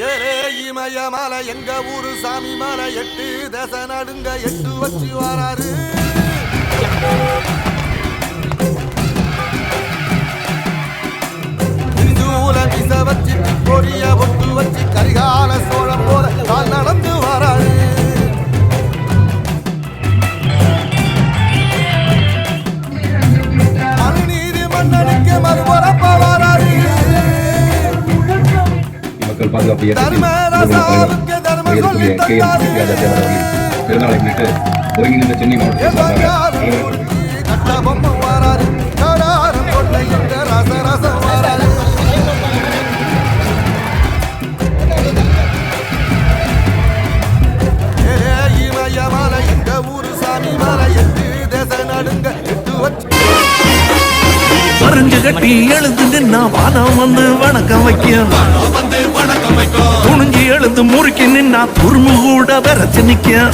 ஏரே இமயமலை எங்க ஊரு சாமி மலை 8 தசை நடுங்க 8 வச்சு வராரு. விச வச்சு பொரிய ஒட்டு வச்சு கரிகால சோழம் போல கால் நடந்து வராரு. அணுநீதி மன்னனுக்கு மறுபரப்ப வராரு. தர்மராசாவுக்கு தர்மம் சொல்லி தந்தாரு. கட்ட பொம்மை வராரு. கடாரம் கொண்டை என்ற ரசரசம் வராரு. இமயமலை எங்க ஊரு சாமி மலை 8 தேச நடுங்க 8 வச்சு மருங்கு கட்டி எழுந்து நின்னா வானம் வந்து வணக்கம் வைக்கும். துணிஞ்சு எழுந்து முறுக்கி நின்னா துரும்பு கூட விரைச்சு நிக்கும்.